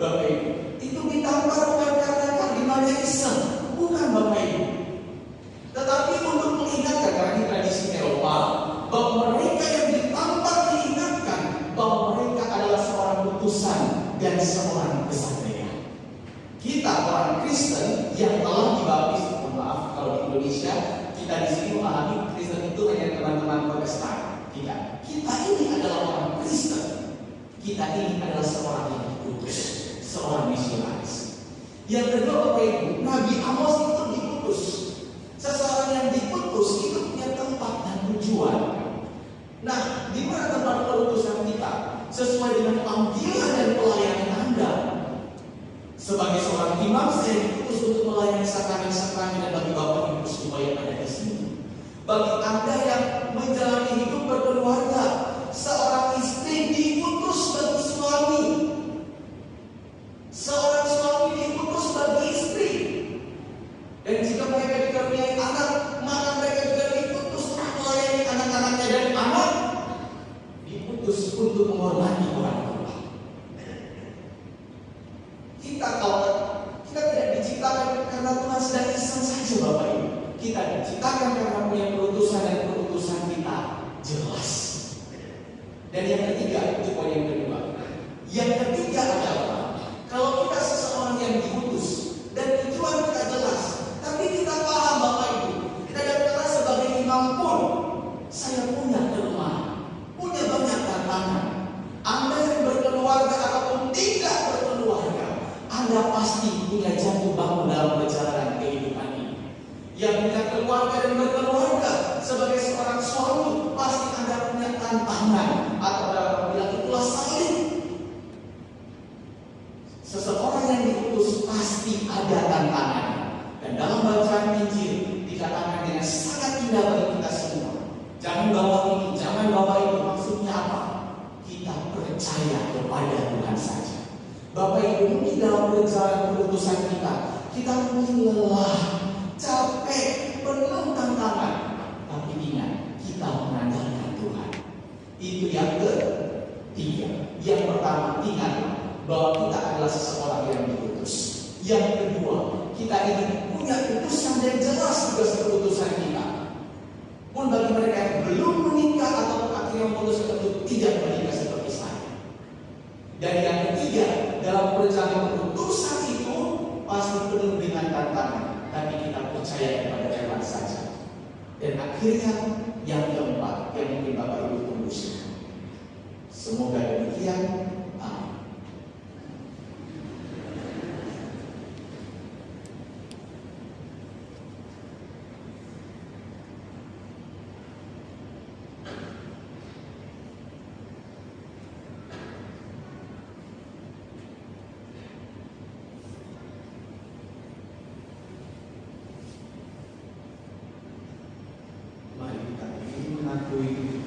Bapak Ibu, itu ditampar bukan karena kardinalnya iseng, bukan Bapak Ibu. Tetapi untuk mengingatkan, karena ini tradisi Eropa, bahwa mereka yang ditampar diingatkan bahwa mereka adalah seorang utusan dan seorang kesatria. Kita orang Kristen yang telah dibaptis, mohon maaf kalau di Indonesia kita di sini memahami Kristen itu hanya teman-teman Protestan. Kita ini adalah orang Kristen. Kita ini adalah seorang yang diutus, seorang misionaris. Yang kedua Bapak Ibu, Nabi Amos itu diutus. Seseorang yang diutus itu punya tempat dan tujuan. Nah, di mana tempat perutusan kita? Sesuai dengan panggilan dan pelayanan Anda. Sebagai seorang imam, saya diutus untuk melayani sakrament-sakrament dan bagi Bapak Ibu supaya ada di sini. Bagi Anda yang menjalani hidup berkeluarga, seorang istri diutus bagi suami. Seorang suami diutus bagi istri. Dan jika mereka dikaruniai anak, maka mereka juga diutus untuk melayani anak-anaknya, dan anak diutus untuk menghormati orang tua. Kita tidak diciptakan karena Tuhan sedang iseng saja Bapak Ibu. Kita diciptakan karena punya perutusan, dan perutusan kita jelas. Dan yang ketiga, itu poin yang kedua. Yang ketiga adalah kalau kita seseorang yang diutus dan tujuan kita jelas, tapi kita paham Bapak Ibu, kadang-kadang sebagai imam pun saya punya kelemahan, punya banyak tantangan. Anda yang berkeluarga ataupun tidak berkeluarga, Anda pasti punya jatuh bangun dalam perjalanan kehidupan ini. Yang punya keluarga dan berkeluarga, sebagai seorang suami, pasti Anda punya tantangan, atau dalam bilang itulah salib. Seseorang yang diutus pasti ada tantangan. Dan dalam bacaan Injil dikatakan dengan sangat indah bagi kita semua. Jangan bawa ini, jangan bawa itu. Maksudnya apa? Kita percaya kepada Tuhan saja. Bapak Ibu, mungkin dalam perjalanan perutusan kita mungkin lelah, capek, penuh tantangan. Tapi ingat, kita mengandalkan Tuhan. Itu yang ketiga. Yang pertama, ingat bahwa kita adalah seseorang yang diutus. Yang kedua, kita ini punya utusan dan jelas tugas keputusan kita. Pun bagi mereka yang belum menikah atau akhirnya memutuskan untuk tidak menikah seperti saya. Dan yang ketiga, dalam perjalanan keputusan itu pasti penuh dengan tantangan, tapi kita percaya kepada Tuhan saja. Dan akhirnya yang keempat, yang mungkin Bapak Ibu tunggu semua. Semoga demikian. Amin. Mari kita ingin mengakui